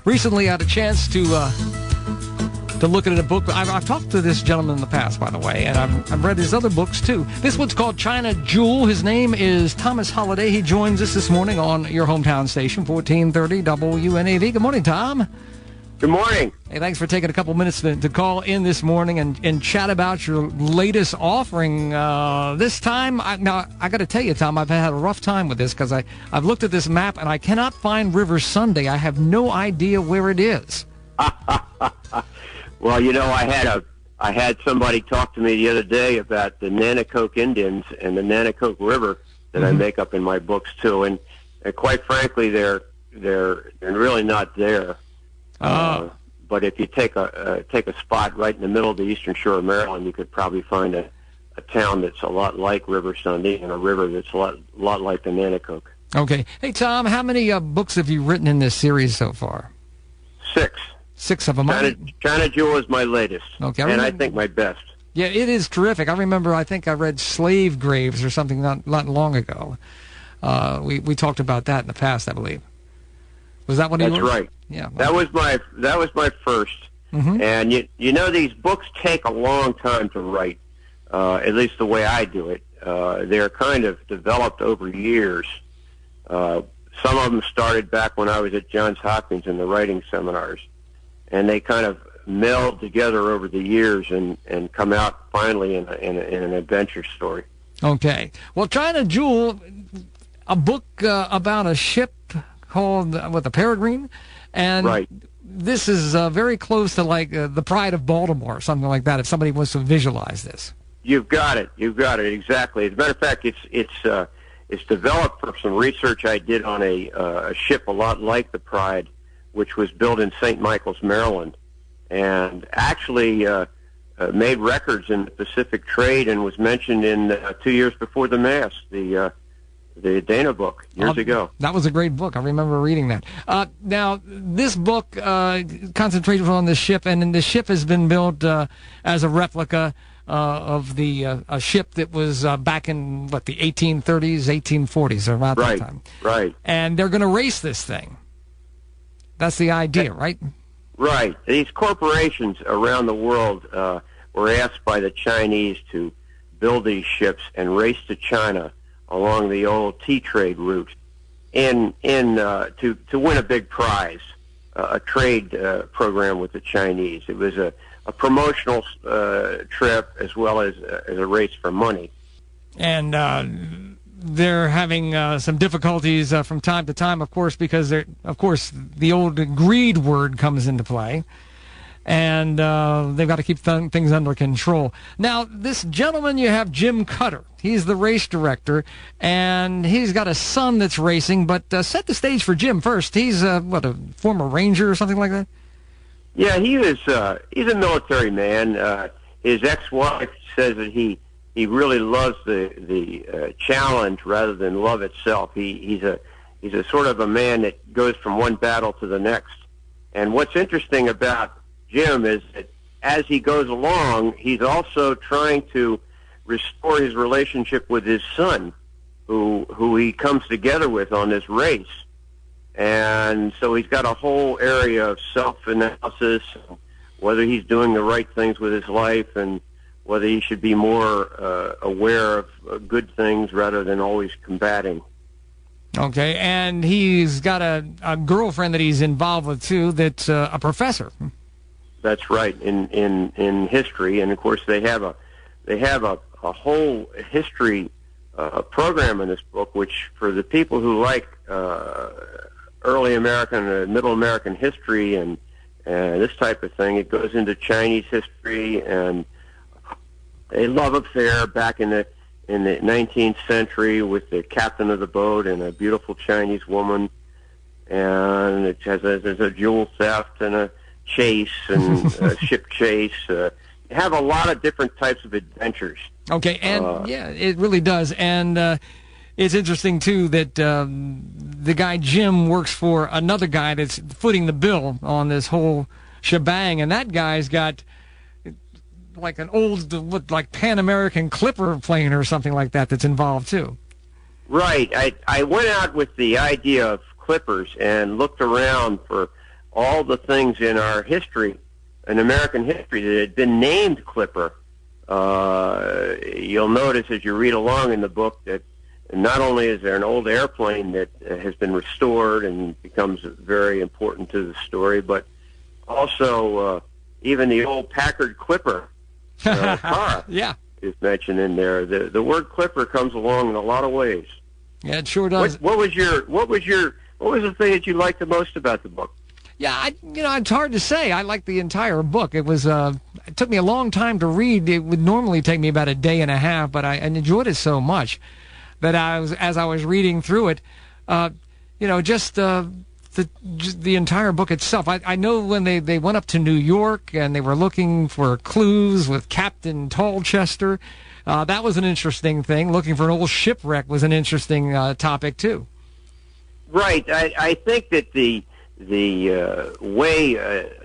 recently had a chance to look at a book. I've talked to this gentleman in the past, by the way, and I've read his other books, too. This one's called China Jewel. His name is Thomas Holliday. He joins us this morning on your hometown station, 1430 WNAV. Good morning, Tom. Good morning. Hey, thanks for taking a couple minutes to call in this morning and chat about your latest offering. This time, I got to tell you, Tom, I've had a rough time with this because I've looked at this map and I cannot find River Sunday. I have no idea where it is. Well, you know, I had somebody talk to me the other day about the Nanticoke Indians and the Nanticoke River that I make up in my books too, and quite frankly, they're really not there. But if you take a spot right in the middle of the eastern shore of Maryland, you could probably find a town that's a lot like River Sunday and a river that's a lot like the Nanticoke. Okay. Hey, Tom, how many books have you written in this series so far? 6. 6 of them. China Jewel is my latest, okay, I think my best. Yeah, it is terrific. I remember, I think I read Slave Graves or something not long ago. We talked about that in the past, I believe. Was that one? That's right. Yeah, that was my first. And you know, these books take a long time to write. At least the way I do it. They're kind of developed over years. Some of them started back when I was at Johns Hopkins in the writing seminars, and they kind of meld together over the years and come out finally in an adventure story. Okay. Well, China Jewel, a book about a ship called the Peregrine, and right. This is very close to like the Pride of Baltimore, or something like that. If somebody wants to visualize this, you've got it exactly. As a matter of fact, it's developed from some research I did on a ship a lot like the Pride, which was built in St. Michael's, Maryland, and actually made records in the Pacific trade and was mentioned in 2 years before the mast, the Dana book years ago. That was a great book. I remember reading that. Now, this book concentrated on the ship, and the ship has been built as a replica of the a ship that was back in, the 1830s, 1840s, around that time. Right. And they're going to race this thing. That's the idea, right? Right. These corporations around the world were asked by the Chinese to build these ships and race to China along the old tea trade route to win a big prize, a trade program with the Chinese. It was a promotional trip as well as a race for money. And they're having some difficulties from time to time, of course, because the old greed word comes into play, and they've got to keep things under control. Now, this gentleman, you have Jim Cutter. He's the race director, and he's got a son that's racing. But set the stage for Jim first. He's a former Ranger or something like that? Yeah, he's a military man. His ex-wife says that he really loves the challenge rather than love itself. He's a sort of a man that goes from one battle to the next. And what's interesting about Jim is that as he goes along, he's also trying to restore his relationship with his son, who he comes together with on this race. And so he's got a whole area of self-analysis, whether he's doing the right things with his life and whether he should be more aware of good things rather than always combating. Okay, and he's got a girlfriend that he's involved with, too, that's a professor. That's right, in history. And, of course, they have a whole history program in this book, which for the people who like early American and middle American history and this type of thing, it goes into Chinese history and a love affair back in the 19th century with the captain of the boat and a beautiful Chinese woman, and there's a jewel theft and a chase and a ship chase. You have a lot of different types of adventures. Okay, and yeah, it really does. And it's interesting, too, that the guy Jim works for another guy that's footing the bill on this whole shebang, and that guy's got like an old, like Pan American Clipper plane or something like that that's involved, too. Right. I went out with the idea of Clippers and looked around for all the things in our history, in American history, that had been named Clipper. You'll notice as you read along in the book that not only is there an old airplane that has been restored and becomes very important to the story, but also even the old Packard Clipper car is mentioned in there. The word Clipper comes along in a lot of ways. Yeah, it sure does. What was the thing that you liked the most about the book? Yeah, it's hard to say. I liked the entire book. It was it took me a long time to read. It would normally take me about a day and a half, but I enjoyed it so much that as I was reading through it, just the entire book itself. I know when they went up to New York and they were looking for clues with Captain Tallchester. That was an interesting thing. Looking for an old shipwreck was an interesting topic too. Right. I think that the way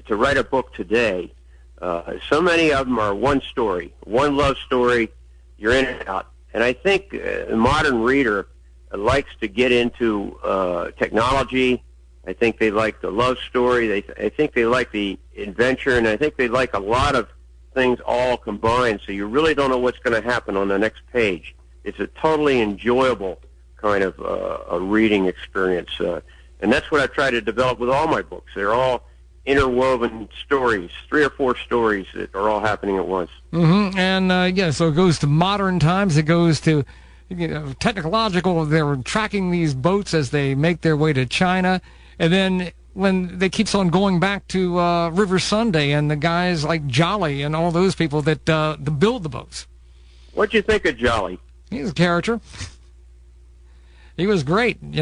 to write a book today, so many of them are one story, one love story, you're in and out. And I think the modern reader likes to get into technology. I think they like the love story. I think they like the adventure, and I think they like a lot of things all combined, so you really don't know what's going to happen on the next page. It's a totally enjoyable kind of a reading experience. And that's what I try to develop with all my books. They're all interwoven stories, 3 or 4 stories that are all happening at once. Mm-hmm. And, so it goes to modern times. It goes to, technological. They're tracking these boats as they make their way to China. And then when they keeps on going back to River Sunday and the guys like Jolly and all those people that build the boats. What'd you think of Jolly? He's a character. He was great. He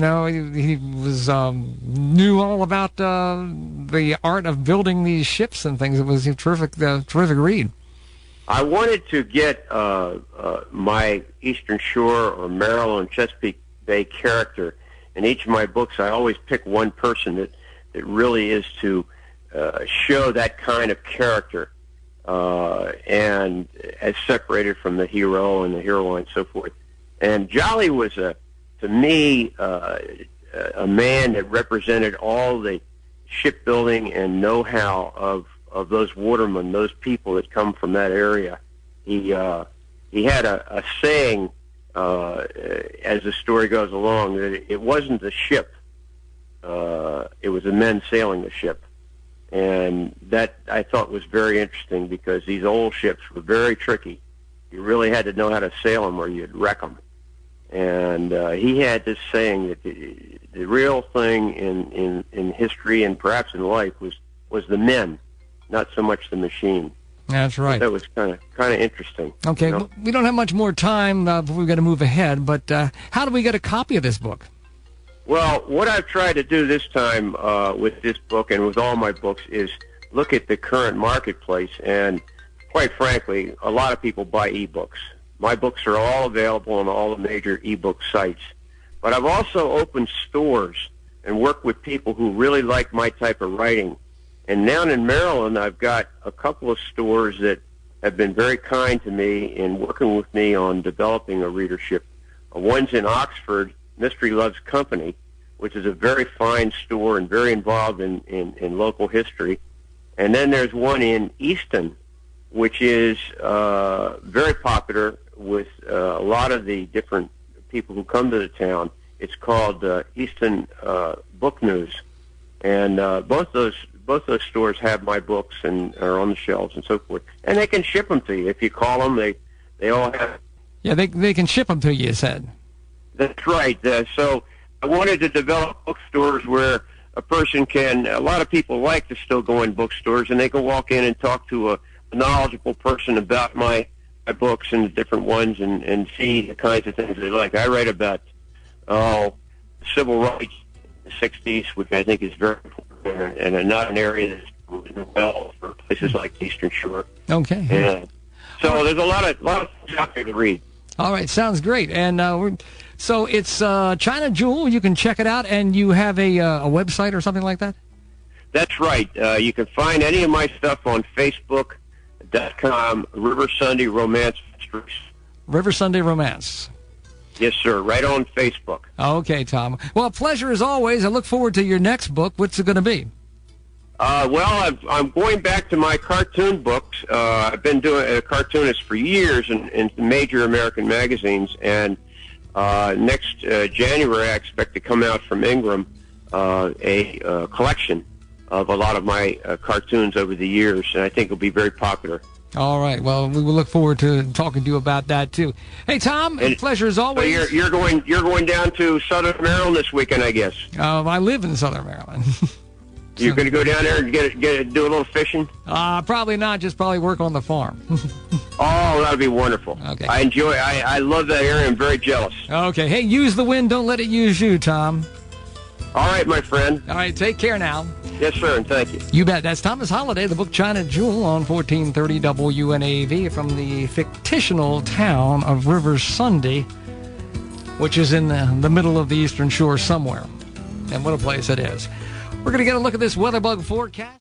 was knew all about the art of building these ships and things. It was a terrific read. I wanted to get my Eastern Shore or Maryland Chesapeake Bay character in each of my books. I always pick one person that really is to show that kind of character, and as separated from the hero and the heroine and so forth. And Jolly was to me, a man that represented all the shipbuilding and know-how of those watermen, those people that come from that area. He had a saying as the story goes along that it wasn't the ship, it was the men sailing the ship. And that I thought was very interesting because these old ships were very tricky. You really had to know how to sail them or you'd wreck them. And he had this saying that the real thing in history and perhaps in life was the men, not so much the machine. That's right. That was kind of interesting. Okay, we don't have much more time before we've got to move ahead, but how do we get a copy of this book? Well, what I've tried to do this time with this book and with all my books is look at the current marketplace, and quite frankly, a lot of people buy ebooks. My books are all available on all the major ebook sites. But I've also opened stores and worked with people who really like my type of writing. And down in Maryland, I've got a couple of stores that have been very kind to me in working with me on developing a readership. One's in Oxford, Mystery Loves Company, which is a very fine store and very involved in local history. And then there's one in Easton, which is very popular with a lot of the different people who come to the town. It's called Easton Book News, and both those stores have my books and are on the shelves and so forth. And they can ship them to you if you call them. They all have. Yeah, they can ship them to you. You said. That's right. So I wanted to develop bookstores where a person can. A lot of people like to still go in bookstores, and they can walk in and talk to a knowledgeable person about my books and the different ones and see the kinds of things they like. I write about civil rights in the 60s, which I think is very important and not an area that's well for places like the Eastern Shore. Okay. And so there's a lot of things out there to read. All right, sounds great. And so it's China Jewel. You can check it out, and you have a website or something like that? That's right. You can find any of my stuff on Facebook.com, River Sunday Romance Mysteries. River Sunday Romance. Yes, sir. Right on Facebook. Okay, Tom. Well, a pleasure as always. I look forward to your next book. What's it going to be? Well, I'm going back to my cartoon books. I've been doing a cartoonist for years in major American magazines, and next January I expect to come out from Ingram a collection of a lot of my cartoons over the years, and I think it'll be very popular. All right. Well, we will look forward to talking to you about that too. Hey, Tom, a pleasure as always. So you're going down to Southern Maryland this weekend, I guess. I live in Southern Maryland. You're going to go down there and do a little fishing? Probably not. Just probably work on the farm. Oh, that would be wonderful. Okay. I love that area. I'm very jealous. Okay. Hey, use the wind. Don't let it use you, Tom. All right, my friend. All right. Take care now. Yes, sir, and thank you. You bet. That's Thomas Holliday, the book China Jewel on 1430 wnav from the fictional town of River Sunday, which is in the middle of the Eastern Shore somewhere. And what a place it is. We're going to get a look at this weather bug forecast.